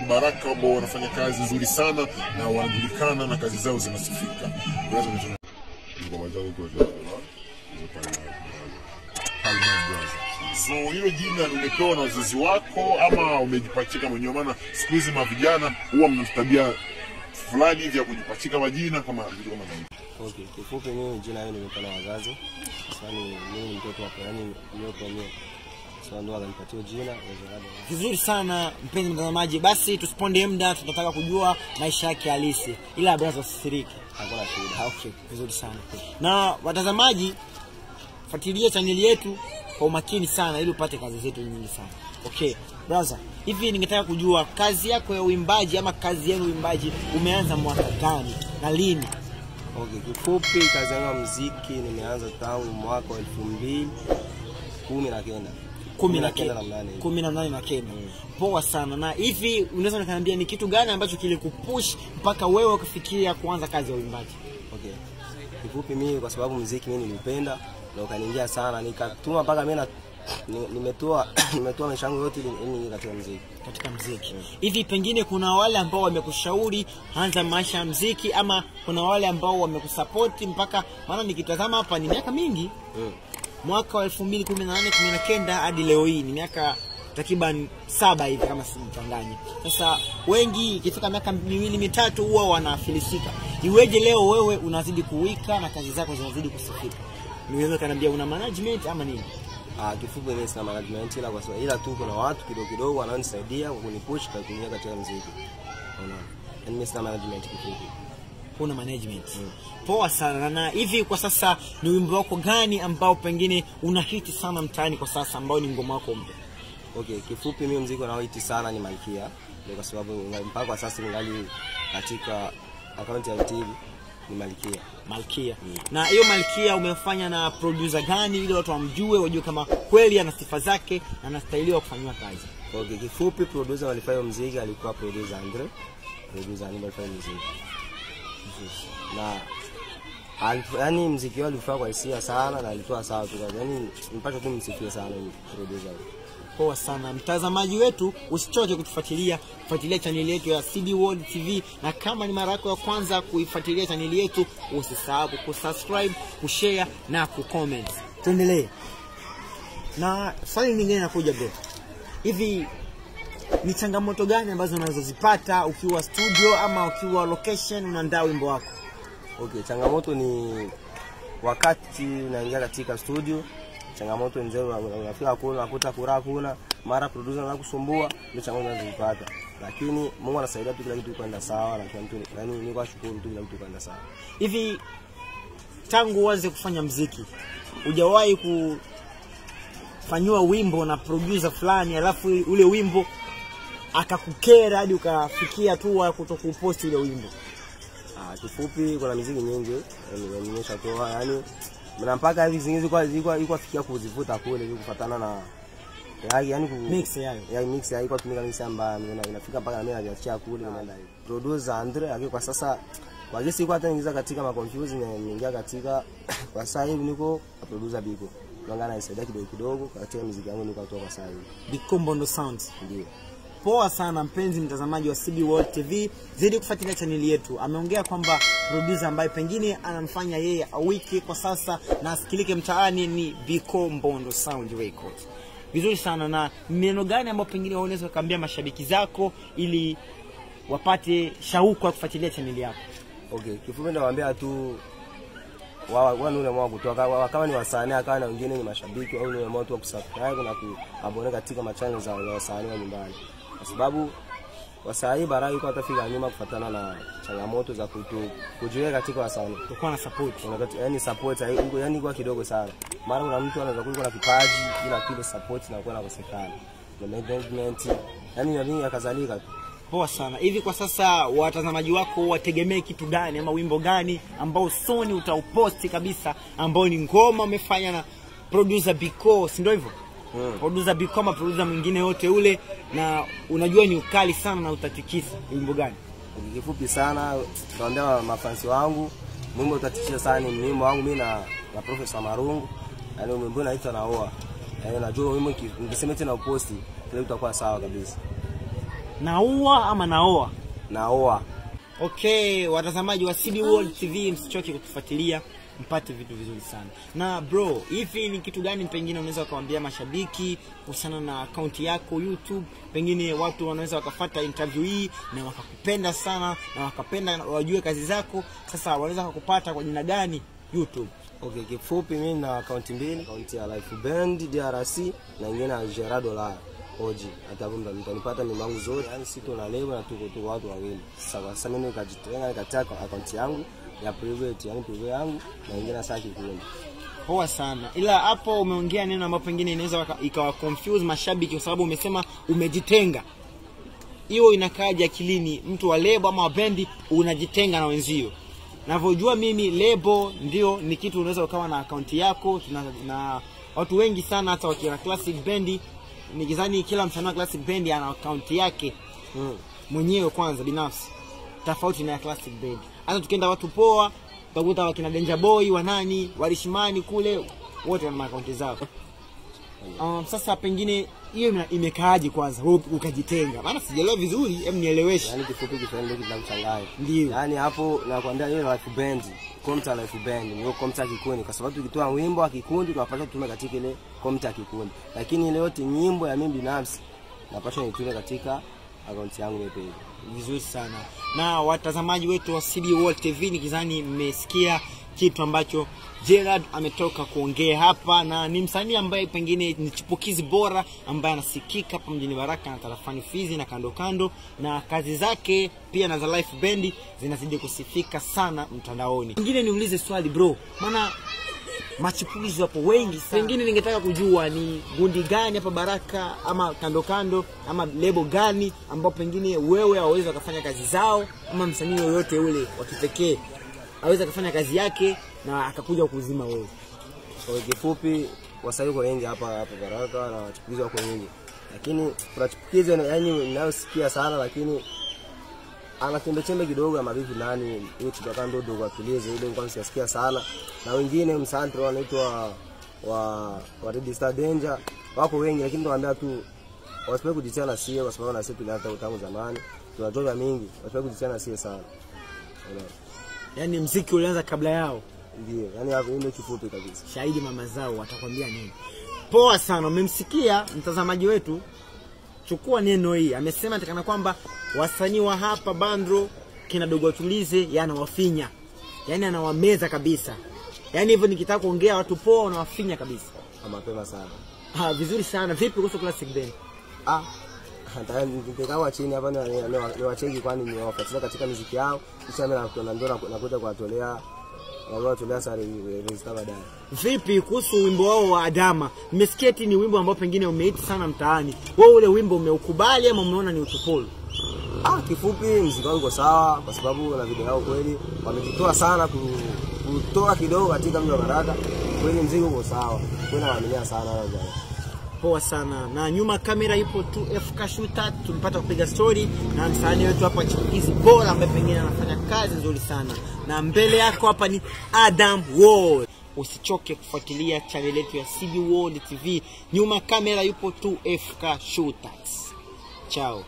Baraka ambao wanafanya kazi nzuri sana na wanajulikana na kazi zao zinasifika. So hilo jina umepewa na wazazi wako ama umejipachika mwenyewe? Maana siku hizi mavijana huwa mna tabia fulani hivi ya kujipachika majina kama vitu kama hivi. Okay, kifupi mimi jina hilo nimepewa na wazazi. Sasa mimi ni mtoto wako, yani mwenyewe. So ndo akanipatia jina. Vizuri sana mpenzi mtazamaji, basi tusiponde muda, tunataka kujua maisha yake halisi. Ila brother usisiriki. Hakuna shida. Okay, vizuri sana. Na watazamaji, fuatilia channel yetu kwa umakini sana ili upate kazi zetu nyingi sana. Okay, brother, hivi ningetaka kujua kazi yako ya uimbaji ama kazi yenu uimbaji umeanza mwaka gani na lini? Okay, kifupi kazi yangu ya muziki nimeanza tangu mwaka 2019. 18 na Kenya. Poa sana. Na hivi unaweza kuniambia ni kitu gani ambacho kilikupush mpaka wewe ukafikiria kuanza kazi ya uimbaji? Okay. Kifupi mimi kwa sababu muziki mimi nilipenda na ukaniingia sana, nikatuma mpaka mimi nimetoa maisha yangu yote ili katika muziki. Hivi pengine kuna wale ambao wamekushauri anza maisha ya muziki ama kuna wale ambao wamekusupport mpaka, maana nikitazama hapa ni miaka mingi. Mwaka wa 2018 hadi leo hii ni miaka takriban 7 hivi kama simchanganye. Sasa wengi ikifika miaka 2-3 huwa wanafilisika. Iweje leo wewe unazidi kuwika na kazi zako zinazidi kusifika? Niweza kaniambia una management ama nini? Kifupi mimi sina management, ila tu kuna watu kidogo wanaonisaidia kunipush kwa kuingia katika muziki. Unaona? Mimi sina management kifupi. Kuna management. Poa sana. Na hivi kwa sasa ni wimbo wako gani ambao pengine una hit sana mtaani kwa sasa ambao ni ngoma yako mpya? Okay, kifupi mimi muziki unao hit sana ni Malkia. Ndio kwa sababu mpaka kwa sasa ningali katika account ya TV ni Malkia. Na hiyo Malkia umefanya na producer gani ili watu wamjue, wajue kama kweli ana sifa zake na anastahiliwa kufanywa kazi? Okay, kifupi producer alifanya muziki alikuwa producer Andre. Producer alifanya muziki. Na yani muziki wao ulifaa kwa hisia sana na alitoa sawa tu. Yani mpaka tu msifie sana ni producer. Poa sana. Mtazamaji wetu usichoke kutufuatilia, fuatilia channel yetu ya CD World TV, na kama ni mara yako ya kwanza kuifuatilia channel yetu usisahau kusubscribe, kushare na kucomment. Tuendelee. Na swali lingine nakuja bro. Hivi ni changamoto gani ambazo unazozipata ukiwa studio ama ukiwa location unaandaa wimbo wako? Okay, changamoto ni wakati unaingia katika studio. Changamoto nzuri unafika unakuta furaha kuna mara producer anakusumbua, ndio changamoto unazipata. Lakini Mungu anasaidia tu kila kitu kwenda sawa na kila mtu, yani niko shukuru tu kila kitu kwenda sawa. Hivi tangu uanze kufanya muziki hujawahi kufanywa wimbo na producer fulani alafu ule wimbo akakukera hadi ukafikia tu kutokupost ile wimbo? Kifupi kuna muziki nyingi nimeshatoa, yani mpaka hivi zingine zilikuwa fikia kuzivuta kule ili kufuatana na yani mix yayo. Ya mix ya iko tumika mix ambayo inafika mpaka mimi najiachia kule naenda hivi. Producer Andre akiwa kwa sasa kwa gesi iko hata ingiza katika ma confusing nimeingia katika kwa sasa hivi niko producer Biko. Tuangana nisaidia kidogo katika muziki yangu niko kutoka sasa hivi. Biko Mbondo Sound. Ndio. Poa sana mpenzi mtazamaji wa CD World TV, zidi kufuatilia channel yetu. Ameongea kwamba producer ambaye pengine anamfanya yeye awiki kwa sasa na asikilike mtaani ni Biko Mbondo Sound Records. Vizuri sana. Na neno gani ambao pengine unaweza kuambia mashabiki zako ili wapate shauku ya kufuatilia channel yako? Okay, kifupi nawaambia tu wao ndio wao kutoka kama ni wasanii kama na wengine ni mashabiki au ni watu wa kusubscribe na kuabone katika channel za wasanii wa nyumbani. Kwa sababu wasanii bara yuko atafika nyuma kufuatana na changamoto za kujiweka katika wasanii. Kwa na support. Yani support yani kwa kidogo sana. Mara kuna mtu anaweza kuwa na kipaji bila kile support na kuwa na kosekana. Na management yani yakazalika tu. Poa sana. Hivi kwa sasa watazamaji wako wategemee kitu gani ama wimbo gani ambao Sony utauposti kabisa ambao ni ngoma umefanya na producer Biko, si ndio hivyo? Producer Biko kama producer mwingine yote ule na unajua ni ukali sana na utatikisa, wimbo gani? Kifupi sana naomba mafansi wangu Mungu utatikisa sana ni wimbo wangu mimi na Professor Marungu. Yani wimbo unaitwa Naoa. Najua mimi nikisema tena uposti leo itakuwa sawa kabisa. Naua ama naoa? Naoa. Okay, watazamaji wa CB World TV, msichoke kutufuatilia mpate vitu vizuri sana. Na bro, hivi ni kitu gani pengine unaweza kuambia mashabiki kuhusiana na account yako YouTube? Pengine watu wanaweza wakafuata interview hii na wakakupenda sana na wakapenda wajue kazi zako. Sasa wanaweza kukupata kwa jina gani YouTube? Okay, kifupi mimi na account mbili, account ya Life Band DRC na nyingine ya Gerardo la Oji. Atabunda mtanipata mimi wangu zote, yani sisi tuna leo na tuko watu wawili. Sasa mimi nikajitenga nikataka account yangu ya private, yani private yangu na nyingine sasa kikundi. Poa sana. Ila hapo umeongea neno ambapo pengine inaweza ikawa confuse mashabiki kwa sababu umesema umejitenga. Hiyo inakaaje akilini? Mtu wa lebo ama wa bendi unajitenga na wenzio. Ninavyojua mimi lebo ndio ni kitu unaweza ukawa na account yako na watu wengi sana hata wakiwa Classic Band, nikizani kila msanii wa Classic Band ana account yake mwenyewe kwanza binafsi, tofauti na Classic Band. Hata tukienda watu poa, utakuta wakina Danger Boy, wanani, Warishimani kule, wote wana account zao. Sasa pengine hiyo imekaaje kwanza wewe ukajitenga? Maana sijaelewa vizuri, hebu nieleweshe. Yani kifupi kifanye kitu kinachanganya. Ndio. Yani hapo nakwambia hiyo Life Band, komta Life Band, ndio komta kikundi kwa sababu tukitoa wimbo wa kikundi tunapaswa tutume katika ile komta kikundi. Lakini ile yote nyimbo ya mimi binafsi napaswa nitume katika account yangu mwenyewe. Vizuri sana. Na watazamaji wetu wa CB World TV, nikizani mmesikia kitu ambacho Gerard ametoka kuongea hapa, na ni msanii ambaye pengine ni chipukizi bora ambaye anasikika hapa mjini Baraka na tarafani Fizi na kando kando, na kazi zake pia na za Life Band zinazidi kusifika sana mtandaoni. Pengine niulize swali bro, maana machipukizi wapo wengi sana. Pengine ningetaka kujua ni gundi gani hapa Baraka ama kando kando ama lebo gani ambao pengine wewe hawezi kufanya kazi zao, ama msanii yoyote ule wa kipekee aweza kufanya kazi yake na akakuja kuzima wewe. Kwa kifupi wasanii kwa wengi hapa Baraka na chipukizi wako wengi. Lakini kuna chipukizi yani ninayosikia sana lakini ana chembe kidogo ya mabibi nani hiyo tutaka ndo dogo atulize ile ngoma siasikia sana. Na wengine msantro wanaitwa wa Red Star Danger wako wengi, lakini tunaambia tu wasipe kujitia na sie kwa sababu na sisi tulianza tangu zamani. Tunajua mingi, wasipe kujitia na sie sana. Yani muziki ulianza kabla yao. Ndio, yani hapo ndio kifupi kabisa. Shahidi mama zao watakwambia nini? Poa sana, umemsikia mtazamaji wetu. Chukua neno hii. Amesema atakana kwamba wasanii wa hapa Bandro kina dogo tulize yanawafinya. Yani anawameza kabisa. Yani hivyo nikitaka kuongea watu poa wanawafinya kabisa. Mapema sana. Vizuri sana. Vipi kuhusu Classic Band? Hata nikawa chini hapa ni wachengi kwani ni wafuatilia katika muziki yao. Kisha mimi nakuja kuwatolea sare register baadaye. Vipi kuhusu wimbo wao wa Adama? Nimesikia ni wimbo ambao pengine umeiti sana mtaani. Wewe ule wimbo umeukubali ama umeona ni utopolo? Kifupi muziki wangu sawa kwa sababu na video yao kweli wamejitoa sana kutoa kidogo katika mji wa Baraka. Kweli muziki uko sawa. Kweli nawaaminia sana wao. Poa sana. Na nyuma kamera ipo 2FK Shooter, tulipata kupiga story na msanii wetu hapa chipukizi bora ambaye pengine anafanya kazi nzuri sana. Na mbele yako hapa ni Adam World. Usichoke kufuatilia channel yetu ya CB World TV. Nyuma kamera yupo 2FK Shooters. Ciao.